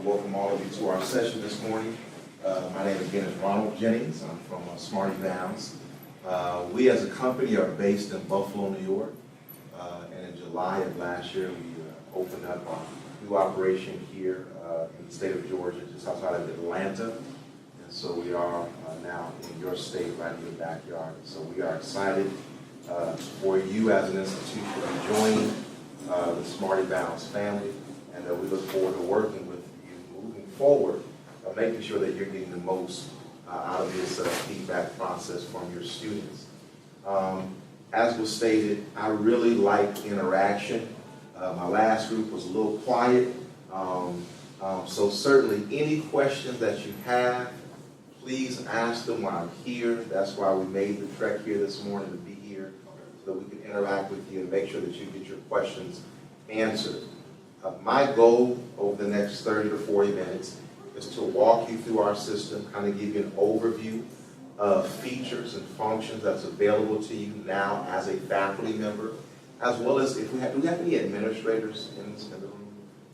want to welcome all of you to our session this morning. My name again is Ronald Jennings. I'm from SmartEval. We as a company are based in Buffalo, New York. And in July of last year, we opened up our new operation here in the state of Georgia, just outside of Atlanta. And so we are now in your state, right in your backyard. So we are excited for you as an institution to join the SmartEval's family, and we look forward to working with you moving forward, making sure that you're getting the most out of this feedback process from your students. As was stated, I really like interaction. My last group was a little quiet, so certainly any questions that you have, please ask them while I'm here. That's why we made the trek here this morning, to be here so that we can interact with you and make sure that you get your questions answered. My goal over the next 30 to 40 minutes is to walk you through our system, kind of give you an overview of features and functions that's available to you now as a faculty member, as well as if we have, do we have any administrators in the room?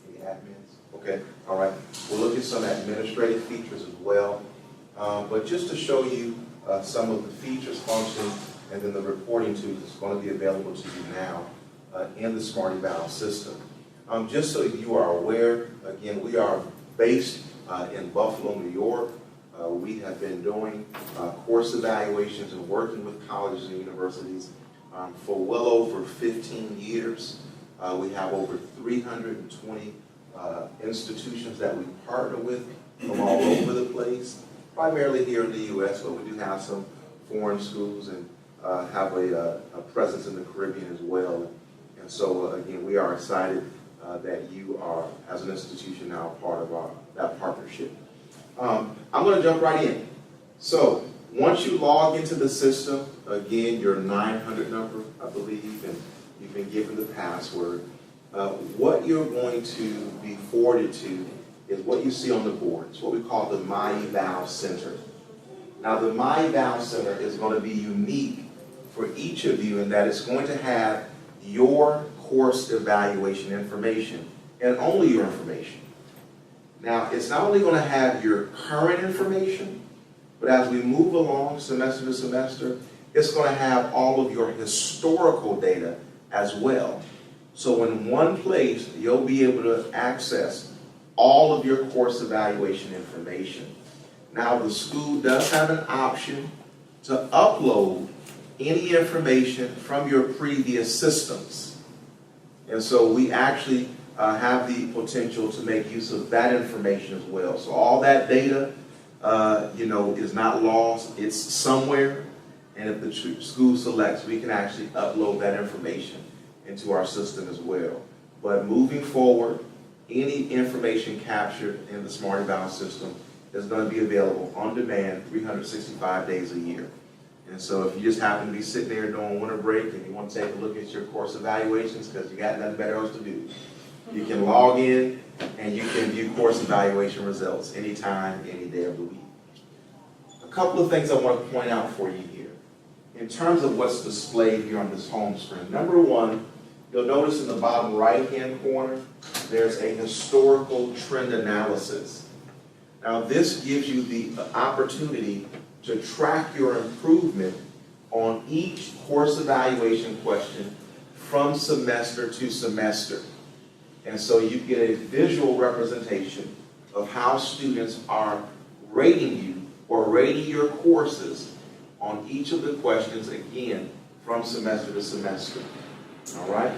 Any admins? Okay, all right. We'll look at some administrative features as well. But just to show you some of the features, functions, and then the reporting tools that's going to be available to you now in the SmartEval system. Just so you are aware, again, we are based in Buffalo, New York. We have been doing course evaluations and working with colleges and universities for well over 15 years. We have over 320 institutions that we partner with from all over the place, primarily here in the U.S., but we do have some foreign schools and have a presence in the Caribbean as well. And so, again, we are excited that you are, as an institution, now part of that partnership. I'm going to jump right in. So, once you log into the system, again, your 900 number, I believe, and you've been given the password, what you're going to be forwarded to is what you see on the board. It's what we call the SmartEval Center. Now, the SmartEval Center is going to be unique for each of you in that it's going to have your course evaluation information, and only your information. Now, it's not only going to have your current information, but as we move along semester to semester, it's going to have all of your historical data as well. So in one place, you'll be able to access all of your course evaluation information. Now, the school does have an option to upload any information from your previous systems. And so we actually have the potential to make use of that information as well. So all that data, is not lost. It's somewhere. And if the school selects, we can actually upload that information into our system as well. But moving forward, any information captured in the SmartEval system is going to be available on demand 365 days a year. And so if you just happen to be sitting there doing winter break and you want to take a look at your course evaluations because you got nothing better else to do, you can log in and you can view course evaluation results anytime, any day of the week. A couple of things I want to point out for you here. In terms of what's displayed here on this home screen, number one, you'll notice in the bottom right-hand corner, there's a historical trend analysis. Now, this gives you the opportunity to track your improvement on each course evaluation question from semester to semester. And so you get a visual representation of how students are rating you or rating your courses on each of the questions, again, from semester to semester. All right?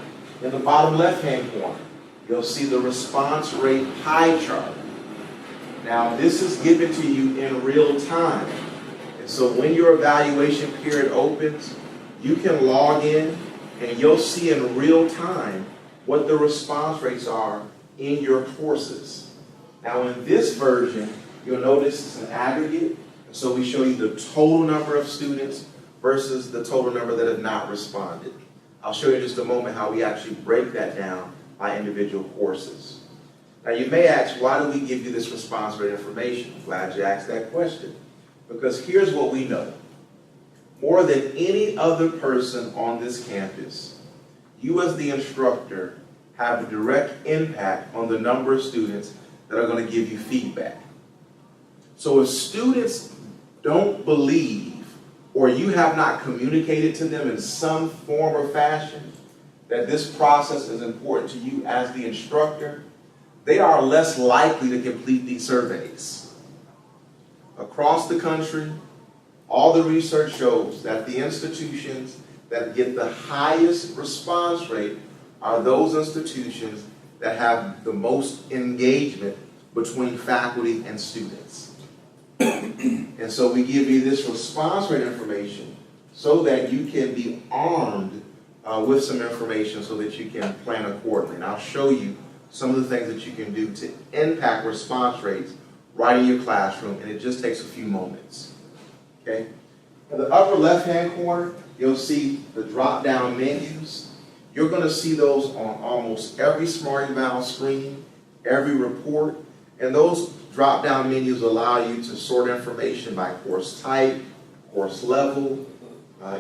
In the bottom left-hand corner, you'll see the response rate pie chart. Now, this is given to you in real time. So when your evaluation period opens, you can log in and you'll see in real time what the response rates are in your courses. Now in this version, you'll notice it's an aggregate. So we show you the total number of students versus the total number that have not responded. I'll show you in just a moment how we actually break that down by individual courses. Now you may ask, why do we give you this response rate information? I'm glad you asked that question. Because here's what we know. More than any other person on this campus, you as the instructor have a direct impact on the number of students that are going to give you feedback. So if students don't believe, or you have not communicated to them in some form or fashion that this process is important to you as the instructor, they are less likely to complete these surveys. Across the country, all the research shows that the institutions that get the highest response rate are those institutions that have the most engagement between faculty and students. And so we give you this response rate information so that you can be armed with some information so that you can plan accordingly. And I'll show you some of the things that you can do to impact response rates right in your classroom, and it just takes a few moments. Okay? In the upper left-hand corner, you'll see the drop-down menus. You're going to see those on almost every SmartEval screen, every report, and those drop-down menus allow you to sort information by course type, course level.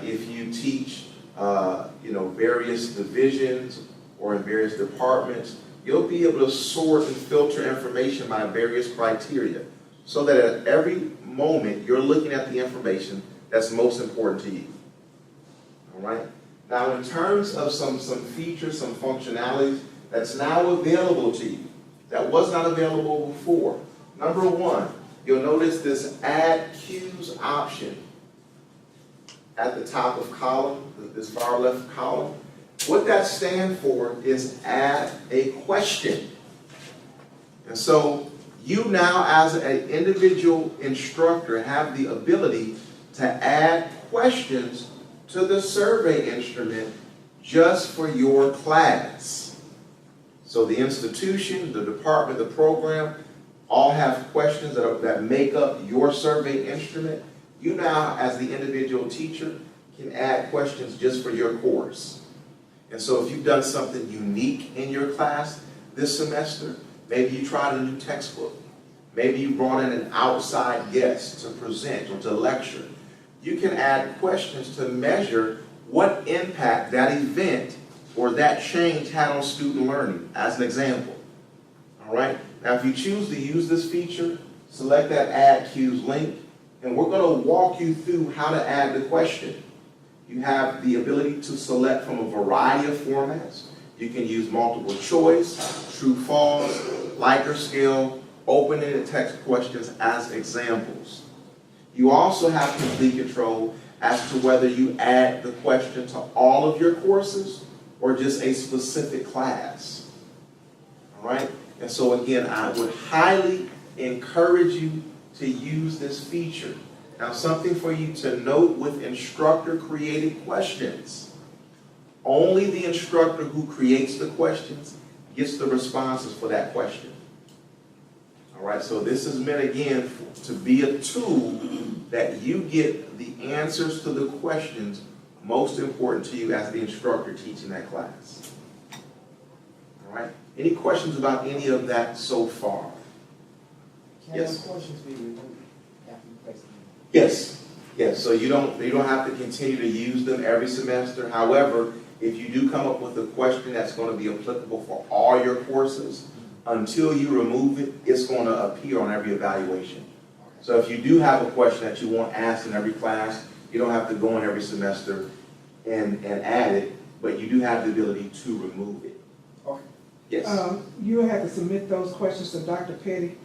If you teach, various divisions or in various departments, you'll be able to sort and filter information by various criteria so that at every moment you're looking at the information that's most important to you. All right? Now, in terms of some features, some functionalities that's now available to you that was not available before. Number one, you'll notice this Add Cues option at the top of column, this far left column. What that stands for is add a question. And so you now, as an individual instructor, have the ability to add questions to the survey instrument just for your class. So the institution, the department, the program, all have questions that make up your survey instrument. You now, as the individual teacher, can add questions just for your course. And so if you've done something unique in your class this semester, maybe you tried a new textbook, maybe you brought in an outside guest to present or to lecture, you can add questions to measure what impact that event or that change had on student learning, as an example. All right? Now, if you choose to use this feature, select that Add Cues link, and we're going to walk you through how to add the question. You have the ability to select from a variety of formats. You can use multiple choice, true, false, Likert scale, open-ended text questions as examples. You also have complete control as to whether you add the question to all of your courses or just a specific class. All right? And so again, I would highly encourage you to use this feature. Now, something for you to note with instructor-created questions. Only the instructor who creates the questions gets the responses for that question. All right, so this is meant, again, to be a tool that you get the answers to the questions most important to you as the instructor teaching that class. All right, any questions about any of that so far? Can those questions be removed after you place them? Yes, yes. So you don't have to continue to use them every semester. However, if you do come up with a question that's going to be applicable for all your courses, until you remove it, it's going to appear on every evaluation. So if you do have a question that you want asked in every class, you don't have to go in every semester and add it, but you do have the ability to remove it. Okay. Yes. You have to submit those questions to Dr. Petty,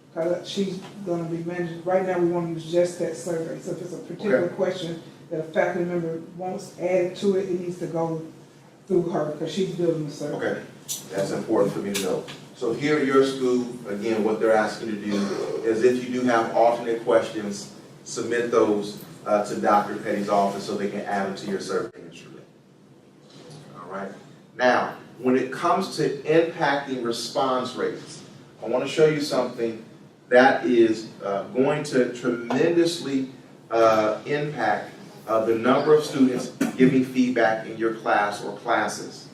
because she's going to be managing. Right now, we want to use just that survey. So if it's a particular question that a faculty member wants added to it, it needs to go through her, because she's building the survey. Okay, that's important for me to know. So here at your school, again, what they're asking you to do is if you do have alternate questions, submit those to Dr. Petty's office so they can add them to your survey instrument. All right. Now, when it comes to impacting response rates, I want to show you something that is going to tremendously impact the number of students giving feedback in your class or classes.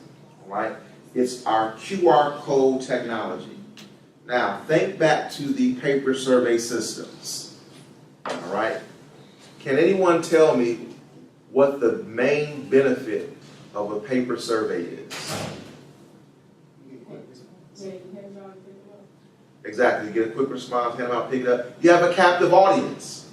All right. It's our QR code technology. Now, think back to the paper survey systems. All right. Can anyone tell me what the main benefit of a paper survey is? Exactly, you get a quick response, hand them out, pick it up. You have a captive audience.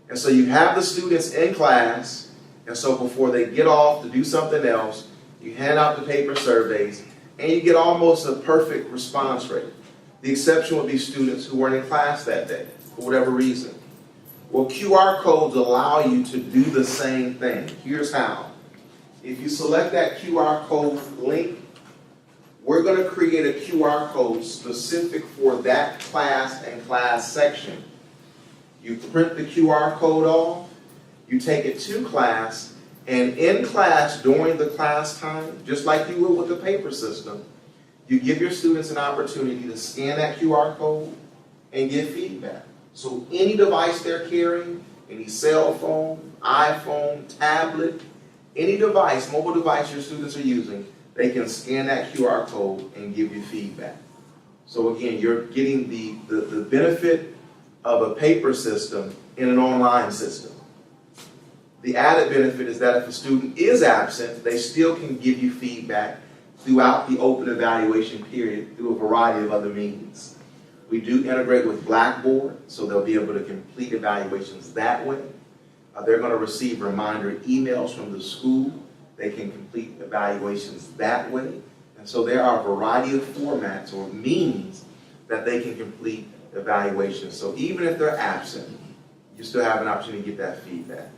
And so you have the students in class, and so before they get off to do something else, you hand out the paper surveys, and you get almost a perfect response rate. The exception would be students who weren't in class that day, for whatever reason. Well, QR codes allow you to do the same thing. Here's how. If you select that QR code link, we're going to create a QR code specific for that class and class section. You print the QR code off, you take it to class, and in class during the class time, just like you would with the paper system, you give your students an opportunity to scan that QR code and give feedback. So any device they're carrying, any cell phone, iPhone, tablet, any device, mobile device your students are using, they can scan that QR code and give you feedback. So again, you're getting the benefit of a paper system in an online system. The added benefit is that if a student is absent, they still can give you feedback throughout the open evaluation period through a variety of other means. We do integrate with Blackboard, so they'll be able to complete evaluations that way. They're going to receive reminder emails from the school. They can complete evaluations that way. And so there are a variety of formats or means that they can complete evaluations. So even if they're absent, you still have an opportunity to get that feedback.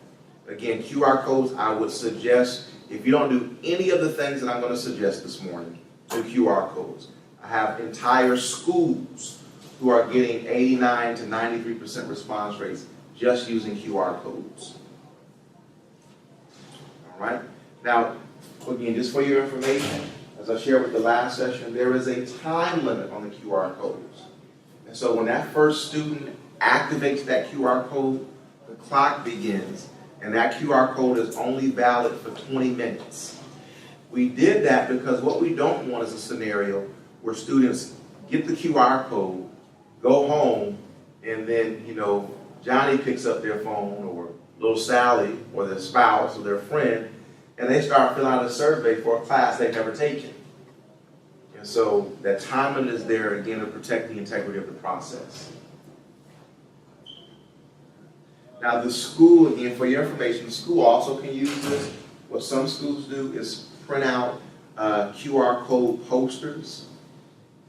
Again, QR codes, I would suggest, if you don't do any of the things that I'm going to suggest this morning, do QR codes. I have entire schools who are getting 89 to 93% response rates just using QR codes. All right? Now, again, just for your information, as I shared with the last session, there is a time limit on the QR codes. And so when that first student activates that QR code, the clock begins, and that QR code is only valid for 20 minutes. We did that because what we don't want is a scenario where students get the QR code, go home, and then, Johnny picks up their phone, or little Sally, or their spouse, or their friend, and they start filling out a survey for a class they've never taken. And so that time limit is there, again, to protect the integrity of the process. Now the school, again, for your information, the school also can use this. What some schools do is print out QR code posters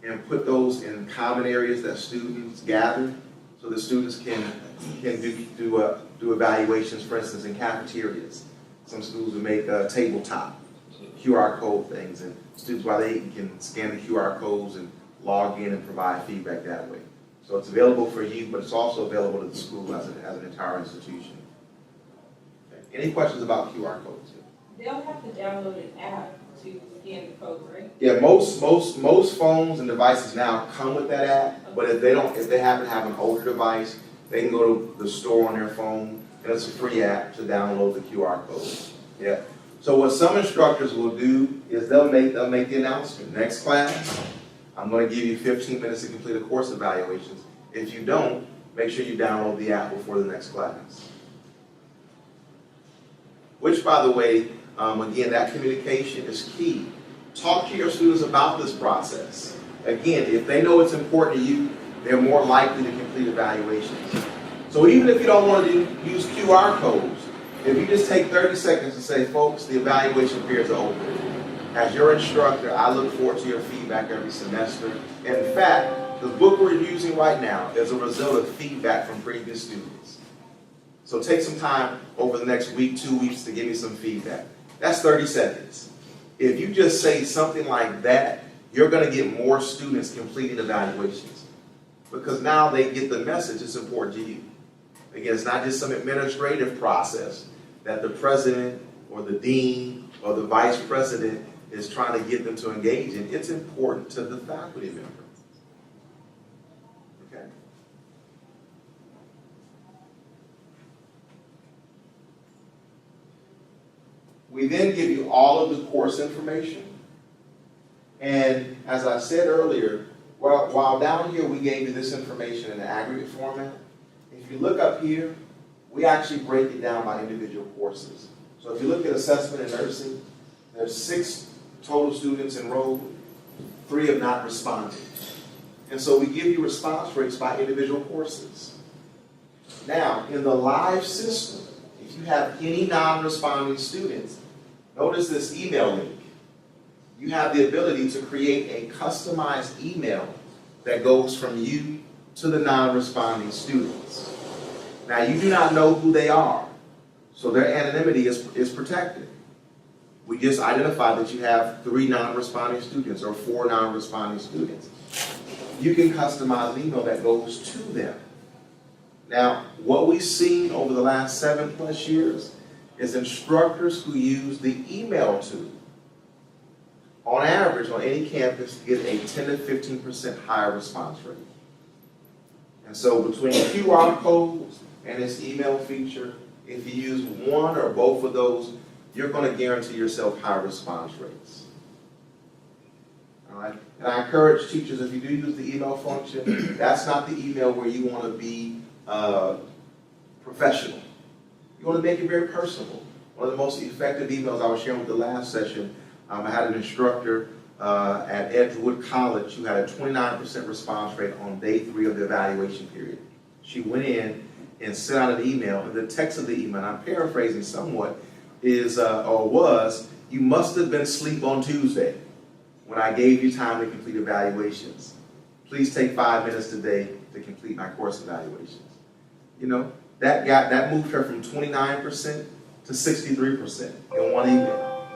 and put those in common areas that students gather, so the students can do evaluations, for instance, in cafeterias. Some schools will make tabletop QR code things, and students, while they can scan the QR codes and log in and provide feedback that way. So it's available for you, but it's also available to the school as an entire institution. Okay. Any questions about QR codes? They'll have to download an app to scan the code, right? Yeah, most phones and devices now come with that app, but if they happen to have an older device, they can go to the store on their phone, and it's a free app to download the QR code. Yeah. So what some instructors will do is they'll make the announcement. Next class, I'm going to give you 15 minutes to complete a course evaluations. If you don't, make sure you download the app before the next class. Which, by the way, again, that communication is key. Talk to your students about this process. Again, if they know it's important to you, they're more likely to complete evaluations. So even if you don't want to use QR codes, if you just take 30 seconds to say, folks, the evaluation periods are open. As your instructor, I look forward to your feedback every semester. And in fact, the book we're using right now is a result of feedback from previous students. So take some time over the next week, 2 weeks to give me some feedback. That's 30 seconds. If you just say something like that, you're going to get more students completing evaluations, because now they get the message it's important to you. Again, it's not just some administrative process that the president or the dean or the vice president is trying to get them to engage in. It's important to the faculty member. Okay? We then give you all of the course information. And as I said earlier, while down here we gave you this information in an aggregate format, if you look up here, we actually break it down by individual courses. So if you look at assessment and nursing, there's 6 total students enrolled, 3 have not responded. And so we give you response rates by individual courses. Now, in the live system, if you have any non-responding students, notice this email link. You have the ability to create a customized email that goes from you to the non-responding students. Now, you do not know who they are, so their anonymity is protected. We just identified that you have 3 non-responding students or 4 non-responding students. You can customize an email that goes to them. Now, what we've seen over the last 7+ years is instructors who use the email tool, on average, on any campus, get a 10 to 15% higher response rate. And so between QR codes and this email feature, if you use one or both of those, you're going to guarantee yourself high response rates. All right? And I encourage teachers, if you do use the email function, that's not the email where you want to be professional. You want to make it very personal. One of the most effective emails I was sharing with the last session, I had an instructor at Edgewood College who had a 29% response rate on day 3 of the evaluation period. She went in and sent out an email, and the text of the email, and I'm paraphrasing somewhat, is or was, "You must have been asleep on Tuesday when I gave you time to complete evaluations. Please take 5 minutes today to complete my course evaluations." You know, that moved her from 29% to 63% in one email.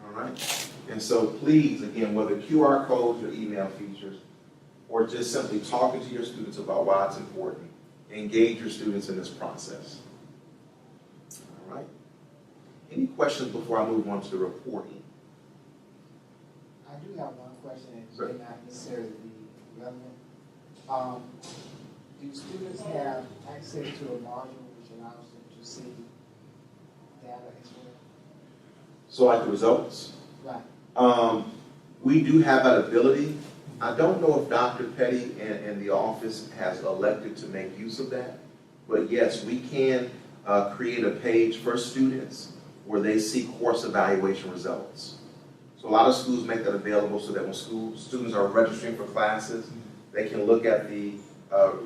All right? And so please, again, whether QR codes or email features, or just simply talking to your students about why it's important, engage your students in this process. All right? Any questions before I move on to the reporting? I do have one question that Sure. may not necessarily be relevant. Do students have access to a module which allows them to see data as well? So like the results? Right. We do have that ability. I don't know if Dr. Petty and the office has elected to make use of that, but yes, we can create a page for students where they see course evaluation results. So a lot of schools make that available so that when students are registering for classes, they can look at the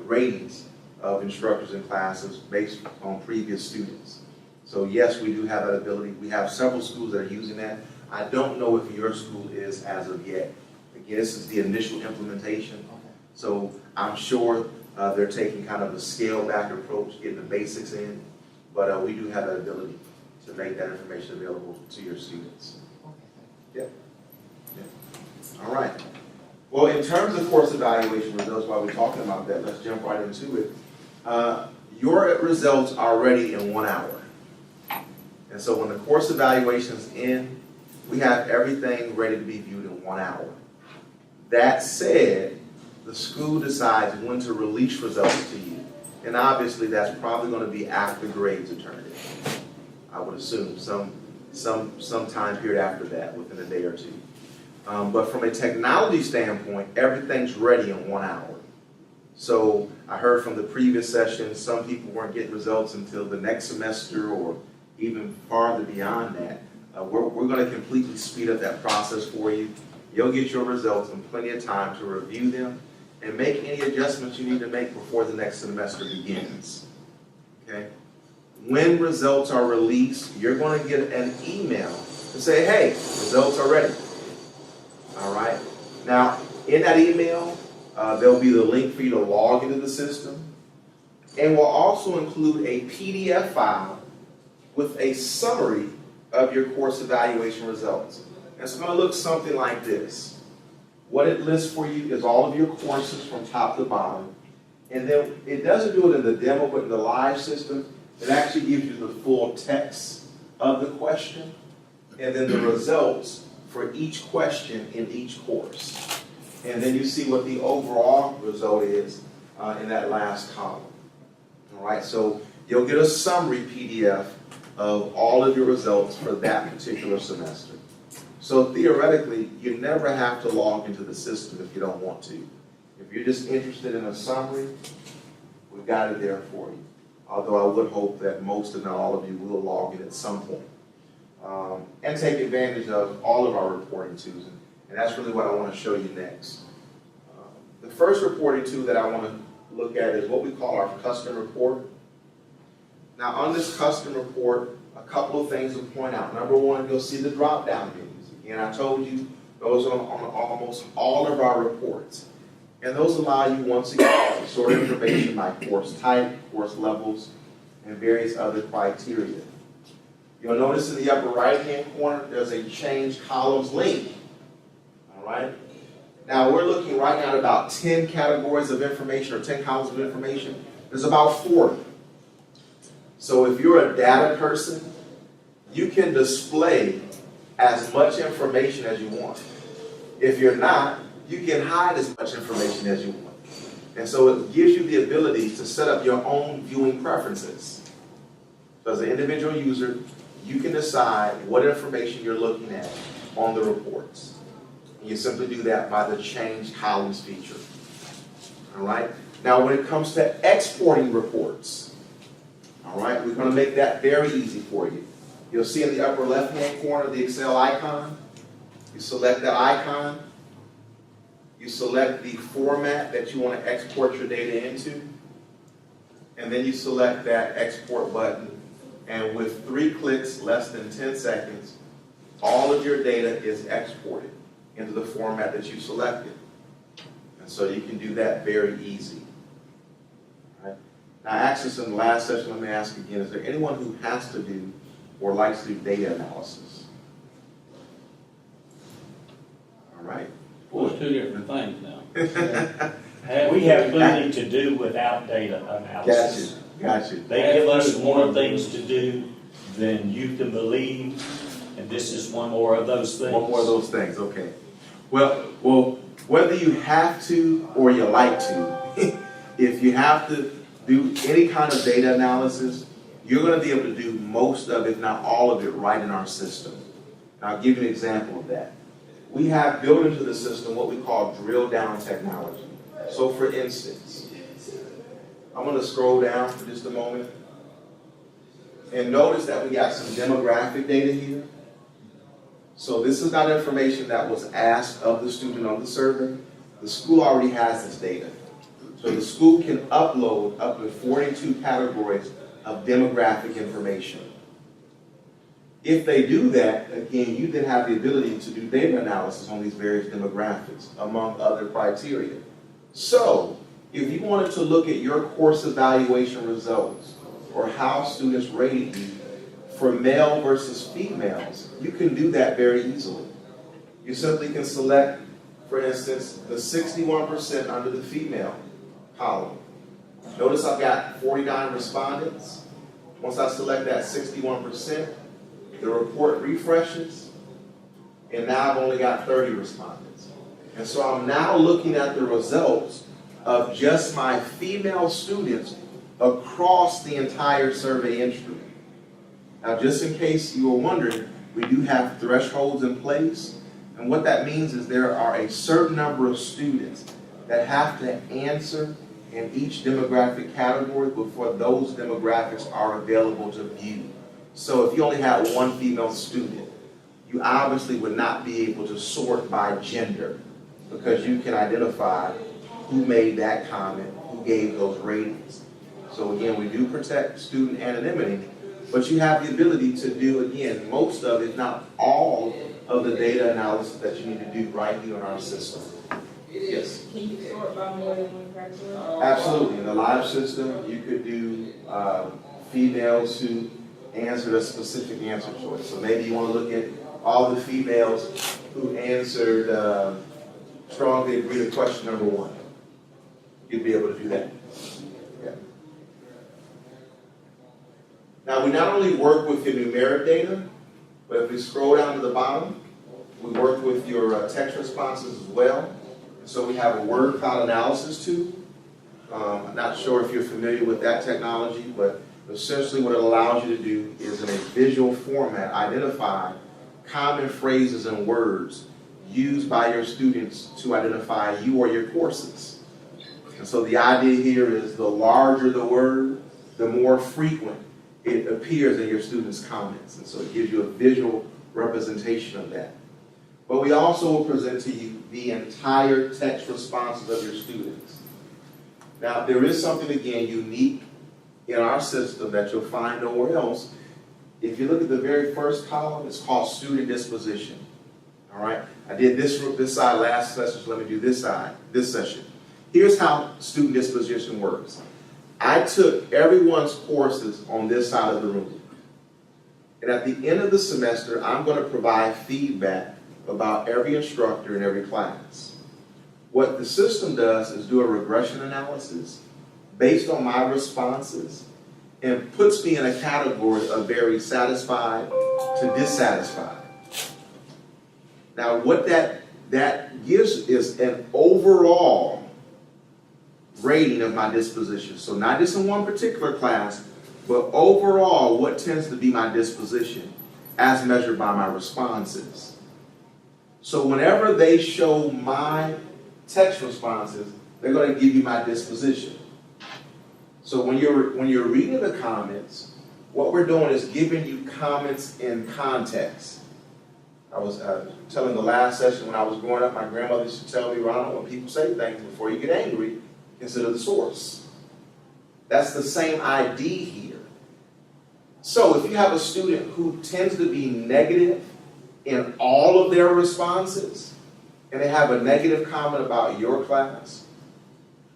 ratings of instructors in classes based on previous students. So yes, we do have that ability. We have several schools that are using that. I don't know if your school is as of yet. Again, this is the initial implementation. Okay. So I'm sure they're taking kind of a scaled back approach, getting the basics in, but we do have that ability to make that information available to your students. Okay. Yeah. All right. Well, in terms of course evaluation results, while we're talking about that, let's jump right into it. Your results are ready in 1 hour. And so when the course evaluations end, we have everything ready to be viewed in 1 hour. That said, the school decides when to release results to you. And obviously that's probably going to be after grades are turned in. I would assume some time period after that, within a day or two. But from a technology standpoint, everything's ready in 1 hour. So I heard from the previous session, some people weren't getting results until the next semester or even farther beyond that. We're going to completely speed up that process for you. You'll get your results in plenty of time to review them and make any adjustments you need to make before the next semester begins. Okay? When results are released, you're going to get an email to say, hey, results are ready. All right? Now, in that email, there'll be the link for you to log into the system. And we'll also include a PDF file with a summary of your course evaluation results. And it's going to look something like this. What it lists for you is all of your courses from top to bottom. And then it doesn't do it in the demo, but in the live system, it actually gives you the full text of the question and then the results for each question in each course. And then you see what the overall result is in that last column. All right, so you'll get a summary PDF of all of your results for that particular semester. So theoretically, you never have to log into the system if you don't want to. If you're just interested in a summary, we've got it there for you. Although I would hope that most, if not all of you, will log in at some point. And take advantage of all of our reporting tools. And that's really what I want to show you next. The first reporting tool that I want to look at is what we call our custom report. Now on this custom report, a couple of things to point out. Number one, you'll see the drop-down menus. Again, I told you those are on almost all of our reports. And those allow you, once again, to sort information by course type, course levels, and various other criteria. You'll notice in the upper right-hand corner, there's a change columns link. All right? Now, we're looking right now at about 10 categories of information, or 10 columns of information. There's about 40. So if you're a data person, you can display as much information as you want. If you're not, you can hide as much information as you want. And so it gives you the ability to set up your own viewing preferences. So as an individual user, you can decide what information you're looking at on the reports. And you simply do that by the change columns feature. All right? Now when it comes to exporting reports, all right, we're going to make that very easy for you. You'll see in the upper left-hand corner the Excel icon. You select that icon. You select the format that you want to export your data into. And then you select that export button. And with 3 clicks, less than 10 seconds, all of your data is exported into the format that you selected. And so you can do that very easy. All right. Now, I asked this in the last session. Let me ask again. Is there anyone who has to do or likes to do data analysis? All right. Well, it's 2 different things now. We have plenty to do without data analysis. Gotcha. They give us more things to do than you can believe, and this is one more of those things. One more of those things, okay. Well, whether you have to or you like to, if you have to do any kind of data analysis, you're going to be able to do most of it, if not all of it, right in our system. And I'll give you an example of that. We have built into the system what we call drill down technology. So for instance, I'm going to scroll down for just a moment. And notice that we got some demographic data here. So this is not information that was asked of the student on the survey. The school already has this data. So the school can upload up to 42 categories of demographic information. If they do that, again, you then have the ability to do data analysis on these various demographics, among other criteria. So, if you wanted to look at your course evaluation results, or how students rated you for male versus females, you can do that very easily. You simply can select, for instance, the 61% under the female column. Notice I've got 49 respondents. Once I select that 61%, the report refreshes, and now I've only got 30 respondents. And so I'm now looking at the results of just my female students across the entire survey instrument. Now, just in case you were wondering, we do have thresholds in place, and what that means is there are a certain number of students that have to answer in each demographic category before those demographics are available to view. So if you only had one female student, you obviously would not be able to sort by gender, because you can identify who made that comment, who gave those ratings. So again, we do protect student anonymity, but you have the ability to do, again, most of, if not all, of the data analysis that you need to do right here in our system. Yes? Can you sort by more than one criteria? Absolutely. In the live system, you could do females who answered a specific answer choice. So maybe you want to look at all the females who answered strongly agree to question number 1. You'd be able to do that. Yeah. Now, we not only work with your numeric data, but if we scroll down to the bottom, we work with your text responses as well. So we have a word cloud analysis tool. I'm not sure if you're familiar with that technology, but essentially what it allows you to do is in a visual format identify common phrases and words used by your students to identify you or your courses. And so the idea here is the larger the word, the more frequent it appears in your students' comments. And so it gives you a visual representation of that. but we also will present to you the entire text responses of your students. Now, there is something, again, unique in our system that you'll find nowhere else. If you look at the very first column, it's called student disposition. All right? I did this side last session, so let me do this side, this session. Here's how student disposition works. I took everyone's courses on this side of the room. And at the end of the semester, I'm going to provide feedback about every instructor in every class. What the system does is do a regression analysis based on my responses and puts me in a category of very satisfied to dissatisfied. Now, what that gives is an overall rating of my disposition. So not just in one particular class, but overall, what tends to be my disposition as measured by my responses. So whenever they show my text responses, they're going to give you my disposition. So when you're reading the comments, what we're doing is giving you comments in context. I was telling the last session when I was growing up, my grandmother used to tell me, Ronald, when people say things, before you get angry, consider the source. That's the same idea here. So if you have a student who tends to be negative in all of their responses, and they have a negative comment about your class,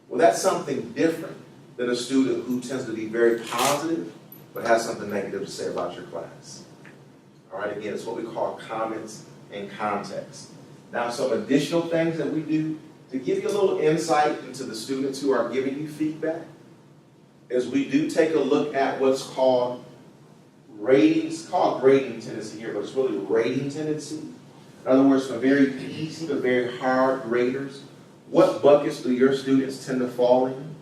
well, that's something different than a student who tends to be very positive, but has something negative to say about your class. All right, again, it's what we call comments in context. Now, some additional things that we do to give you a little insight into the students who are giving you feedback is we do take a look at what's called ratings, called grading tendency here, but it's really rating tendency. In other words, from very easy to very hard graders, what buckets do your students tend to fall in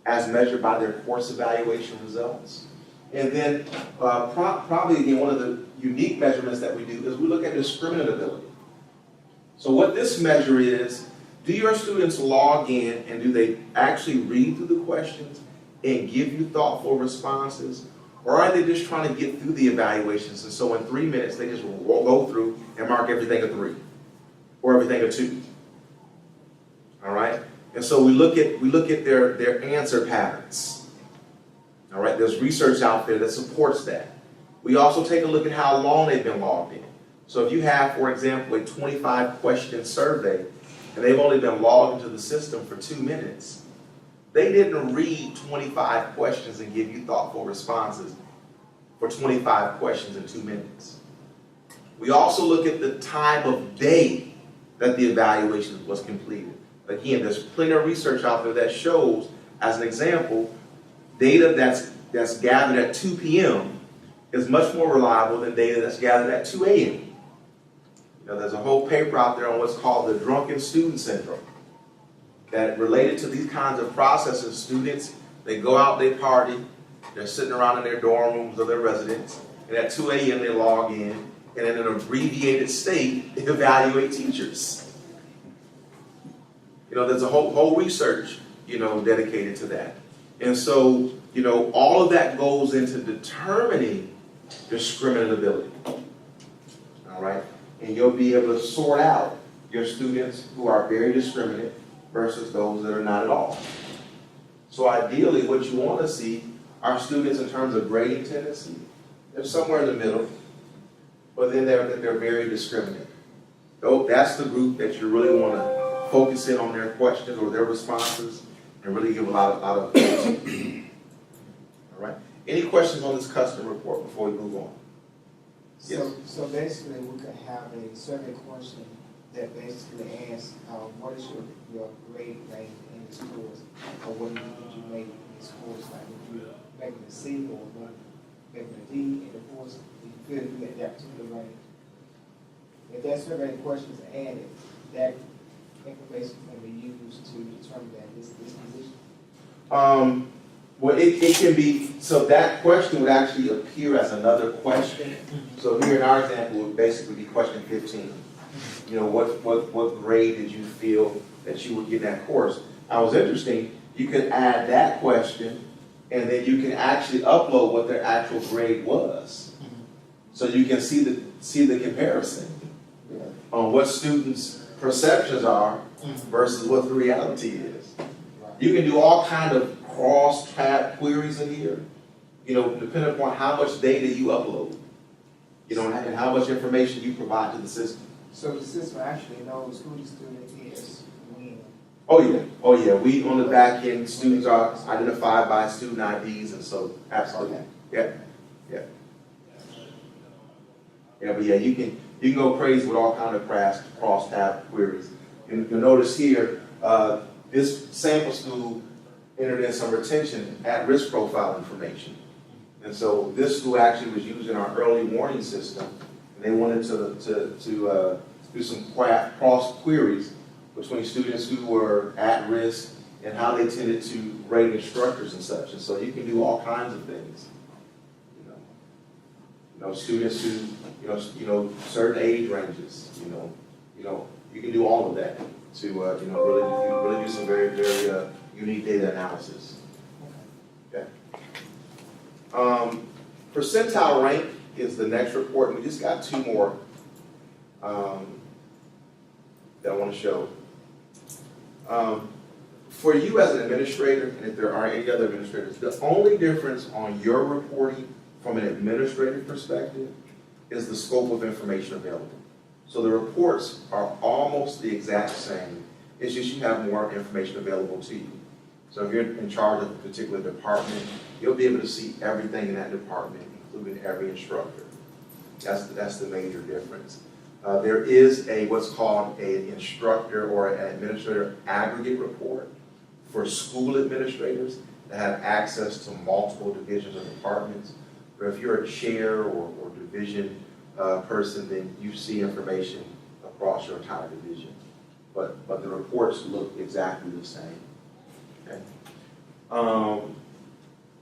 as measured by their course evaluation results? And then probably, again, one of the unique measurements that we do is we look at discriminability. So what this measure is, do your students log in and do they actually read through the questions and give you thoughtful responses? Or are they just trying to get through the evaluations, and so in 3 minutes they just go through and mark everything a 3 or everything a 2? All right? And so we look at their answer patterns. All right? There's research out there that supports that. We also take a look at how long they've been logged in. So if you have, for example, a 25-question survey and they've only been logged into the system for 2 minutes, they didn't read 25 questions and give you thoughtful responses for 25 questions in 2 minutes. We also look at the time of day that the evaluation was completed. Again, there's plenty of research out there that shows, as an example, data that's gathered at 2 p.m. is much more reliable than data that's gathered at 2 a.m. You know, there's a whole paper out there on what's called the drunken student syndrome, that related to these kinds of processes. Students, they go out, they party, they're sitting around in their dorm rooms or their residence, and at 2 a.m. they log in, and in an abbreviated state, they evaluate teachers. You know, there's a whole research, you know, dedicated to that. And so, you know, all of that goes into determining discriminability. All right? And you'll be able to sort out your students who are very discriminate versus those that are not at all. So ideally, what you want to see are students in terms of grading tendency. They're somewhere in the middle, but then they're very discriminate. So that's the group that you really want to focus in on their questions or their responses and really give a lot of all right. Any questions on this custom report before we move on? Yes. So basically, we could have a survey question that basically asks, what is your grade range in this course, or what did you make in this course? Like, if you're making a C or making a D in the course, you feel you at that particular range. If that survey question is added, that information can be used to determine that this position. Well, it can be, so that question would actually appear as another question. So here in our example would basically be question 15. You know, what grade did you feel that you would get in that course? Now, it's interesting, you could add that question, and then you can actually upload what their actual grade was. So you can see the comparison. on what students' perceptions are versus what the reality is. You can do all kind of cross-tab queries in here, you know, depending upon how much data you upload, you know, and how much information you provide to the system. So the system actually knows who the student is when. Oh yeah, we on the back end, students are identified by student IDs, and so, absolutely, Okay. yeah. Yeah, but yeah, you can go crazy with all kind of cross-tab queries. And you'll notice here, this sample school entered in some retention at-risk profile information. And so this school actually was using our early warning system, and they wanted to do some cross queries between students who were at risk and how they tended to rate instructors and such. And so you can do all kinds of things. You know, students who, certain age ranges, you can do all of that to, really do some very, very unique data analysis. Okay. Percentile Rank is the next report, and we just got two more that I want to show. For you as an administrator, and if there are any other administrators, the only difference on your reporting from an administrative perspective is the scope of information available. So the reports are almost the exact same. It's just you have more information available to you. So if you're in charge of a particular department, you'll be able to see everything in that department, including every instructor. That's the major difference. There is what's called an instructor or an administrator aggregate report for school administrators that have access to multiple divisions or departments. But if you're a chair or division person, then you see information across your entire division. But the reports look exactly the same. Okay.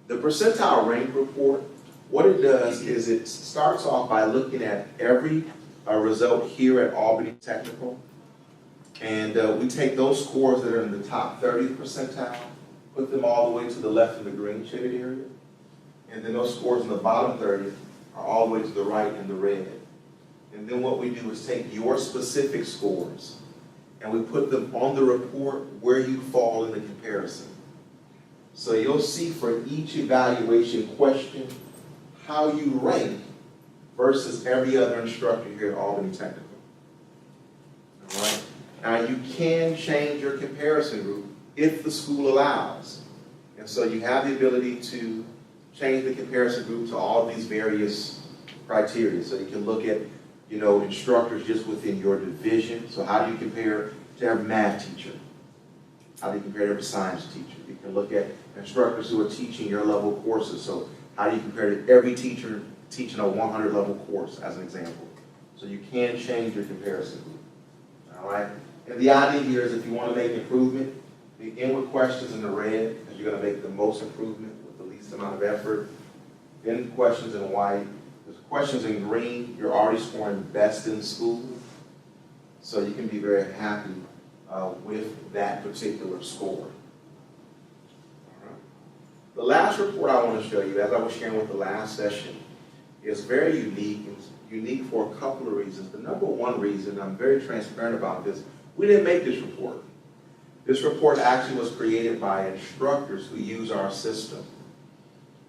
The Percentile Rank report, what it does is it starts off by looking at every result here at Albany Technical. And we take those scores that are in the top 30th percentile, put them all the way to the left in the green shaded area. And then those scores in the bottom 30th are all the way to the right in the red. And then what we do is take your specific scores and we put them on the report where you fall in the comparison. So you'll see for each evaluation question how you rank versus every other instructor here at Albany Technical. All right? Now you can change your comparison group if the school allows. And so you have the ability to change the comparison group to all of these various criteria. So you can look at, instructors just within your division. So how do you compare to every math teacher? How do you compare to every science teacher? You can look at instructors who are teaching your level courses. So how do you compare to every teacher teaching a 100 level course, as an example? So you can change your comparison group. All right? And the idea here is if you want to make improvement, begin with questions in the red, because you're going to make the most improvement with the least amount of effort. Then questions in white. There's questions in green, you're already scoring best in school. So you can be very happy with that particular score. All right. The last report I want to show you, as I was sharing with the last session, is very unique. It's unique for a couple of reasons. The number one reason, I'm very transparent about this, we didn't make this report. This report actually was created by instructors who use our system.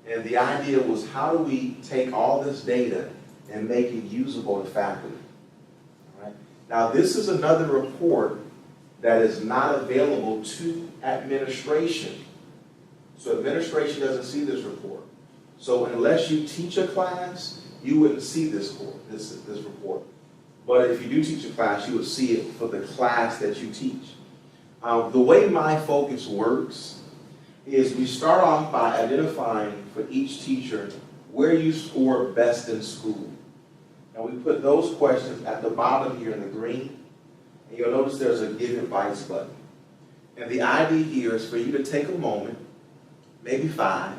And the idea was, how do we take all this data and make it usable to faculty? All right. Now, this is another report that is not available to administration. So administration doesn't see this report. So unless you teach a class, you wouldn't see this report. But if you do teach a class, you would see it for the class that you teach. The way my focus works is we start off by identifying for each teacher where you score best in school. And we put those questions at the bottom here in the green. And you'll notice there's a Give Advice button. And the idea here is for you to take a moment, maybe 5,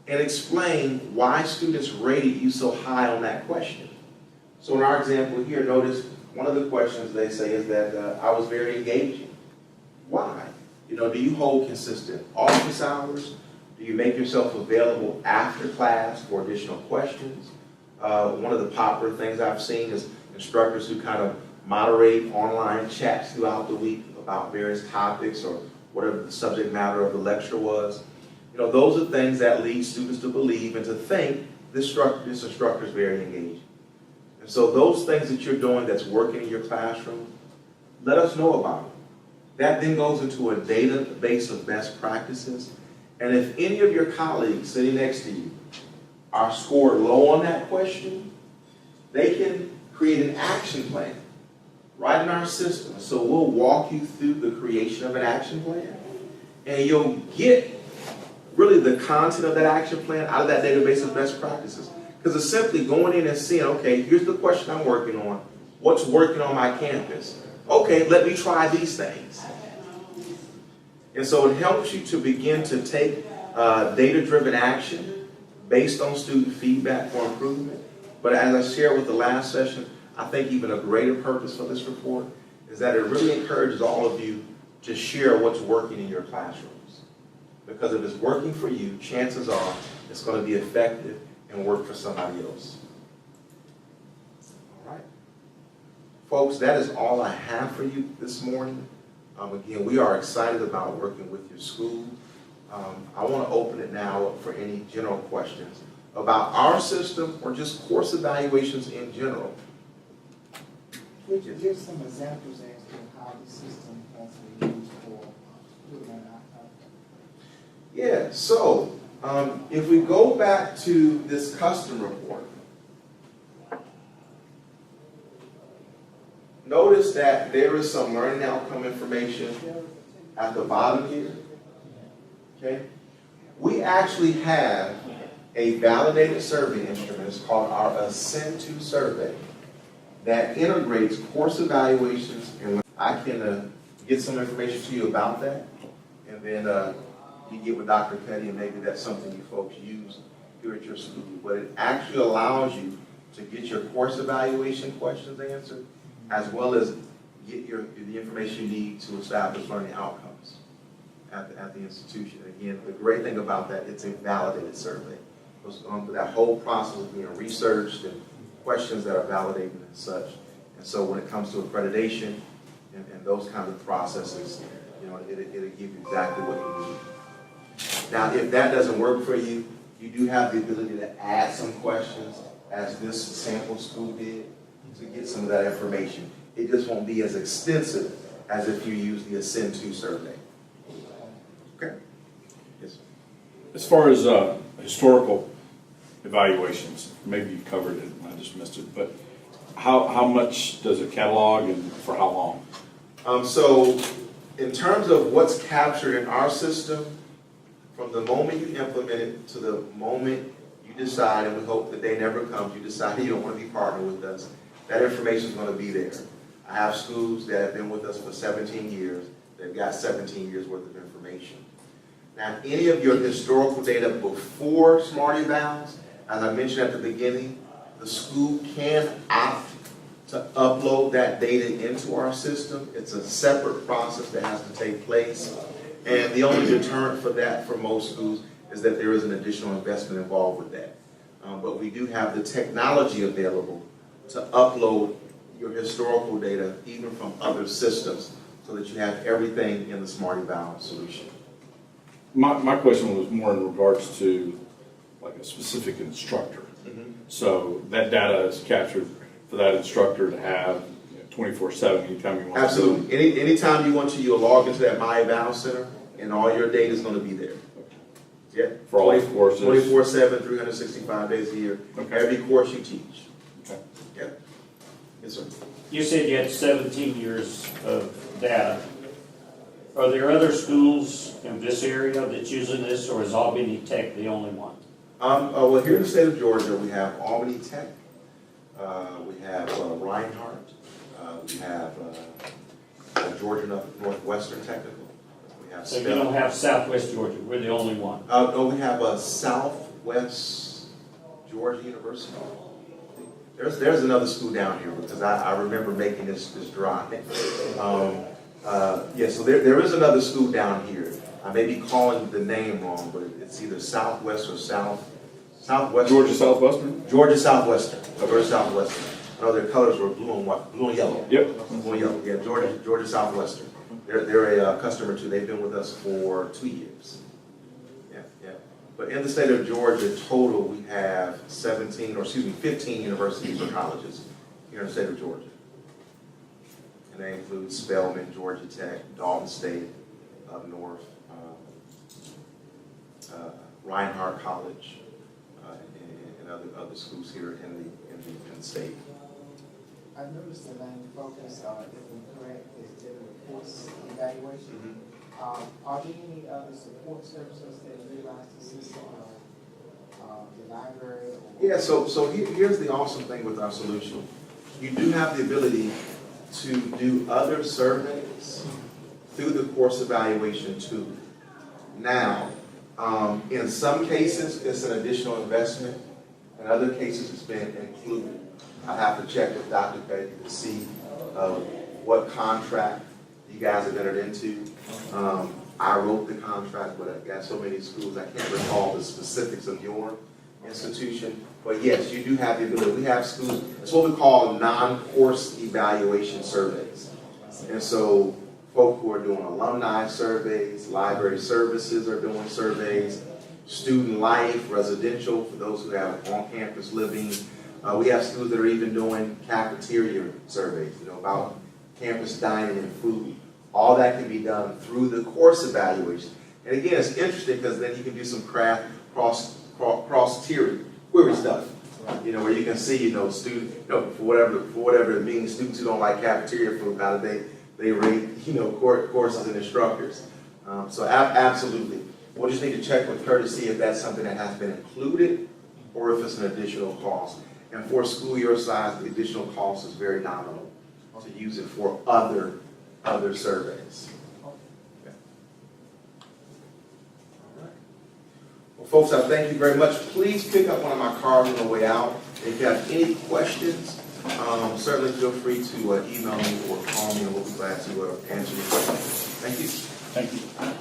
and explain why students rated you so high on that question. So in our example here, notice one of the questions they say is that I was very engaging. Why? Do you hold consistent office hours? Do you make yourself available after class for additional questions? One of the popular things I've seen is instructors who kind of moderate online chats throughout the week about various topics or whatever the subject matter of the lecture was. You know, those are things that lead students to believe and to think this instructor is very engaging. And so those things that you're doing that's working in your classroom, let us know about it. That then goes into a database of best practices. And if any of your colleagues sitting next to you are scored low on that question, they can create an action plan right in our system. So we'll walk you through the creation of an action plan, and you'll get really the content of that action plan out of that database of best practices. Because it's simply going in and seeing, okay, here's the question I'm working on. What's working on my campus? Okay, let me try these things. And so it helps you to begin to take data-driven action based on student feedback for improvement. But as I shared with the last session, I think even a greater purpose for this report is that it really encourages all of you to share what's working in your classrooms. Because if it's working for you, chances are it's going to be effective and work for somebody else. All right. Folks, that is all I have for you this morning. Again, we are excited about working with your school. I want to open it now up for any general questions about our system or just course evaluations in general. Could you give some examples as to how the system has been used for student outcomes? Yeah, so if we go back to this custom report, notice that there is some learning outcome information at the bottom here. Okay? We actually have a validated survey instrument. It's called our Ascend2 survey that integrates course evaluations, and I can get some information to you about that, and then you get with Dr. Petty, and maybe that's something you folks use here at your school. But it actually allows you to get your course evaluation questions answered, as well as get the information you need to establish learning outcomes at the institution. Again, the great thing about that, it's a validated survey. It goes on through that whole process of being researched and questions that are validated and such. And so when it comes to accreditation and those kinds of processes, you know, it'll give you exactly what you need. Now, if that doesn't work for you, you do have the ability to add some questions, as this sample school did, to get some of that information. It just won't be as extensive as if you use the Ascend2 survey. Okay? Yes, sir. As far as historical evaluations, maybe you covered it, and I just missed it, but how much does it catalog and for how long? So in terms of what's captured in our system, from the moment you implement it to the moment you decide, and we hope the day never comes, you decide you don't want to be partnered with us, that information is going to be there. I have schools that have been with us for 17 years. They've got 17 years worth of information. Now, any of your historical data before SmartEvals, as I mentioned at the beginning, the school can opt to upload that data into our system. It's a separate process that has to take place. And the only deterrent for that for most schools is that there is an additional investment involved with that. But we do have the technology available to upload your historical data even from other systems so that you have everything in the SmartEval solution. My question was more in regards to like a specific instructor. Mm-hmm. So that data is captured for that instructor to have 24/7 anytime you want. Absolutely. Anytime you want to, you'll log into that MyEval Center, and all your data is going to be there. Yeah. For all the courses. 24/7, 365 days a year. Okay. Every course you teach. Okay. Yeah. Yes, sir. You said you had 17 years of data. Are there other schools in this area that's using this, or is Albany Tech the only one? Well, here in the state of Georgia, we have Albany Tech, we have Reinhardt, we have Georgia Northwestern Technical, we have So you don't have Southwest Georgia, we're the only one. No, we have Southwest Georgia University. There's another school down here because I remember making this drive. Yeah, so there is another school down here. I may be calling the name wrong, but it's either Southwest or Southwestern. Georgia Southwestern? Georgia Southwestern. Georgia Southwestern. know their colors were blue and white, blue and yellow. Yep. Blue and yellow, yeah, Georgia Southwestern. They're a customer too, they've been with us for 2 years. Yeah, yeah. But in the state of Georgia, total, we have 15 universities or colleges here in the state of Georgia. And they include Spelman, Georgia Tech, Dalton State, up north, Reinhardt College, and other schools here in the state. I noticed the main focus, if I'm correct, is dealing with course evaluation. Are there any other support services that utilize the system, the library? Yeah, so here's the awesome thing with our solution. You do have the ability to do other surveys through the course evaluation tool. Now, in some cases, it's an additional investment. In other cases, it's been included. I have to check with Dr. Petty to see what contract you guys have entered into. I wrote the contract, but I've got so many schools, I can't recall the specifics of your institution. But yes, you do have the ability. We have schools, it's what we call non-course evaluation surveys. And so folk who are doing alumni surveys, library services are doing surveys, student life, residential, for those who have on-campus living. We have schools that are even doing cafeteria surveys, about campus dining and food. All that can be done through the course evaluation. And again, it's interesting because then you can do some cross query stuff. Where you can see, student, for whatever it means, students who don't like cafeteria food, how do they rate, courses and instructors. So absolutely. We'll just need to check with her to see if that's something that has been included or if it's an additional cost. And for a school your size, the additional cost is very nominal to use it for other surveys. Okay. All right. Well, folks, I thank you very much. Please pick up one of my cards on the way out. If you have any questions, certainly feel free to email me or call me, and we'll be glad to answer your questions. Thank you. Thank you.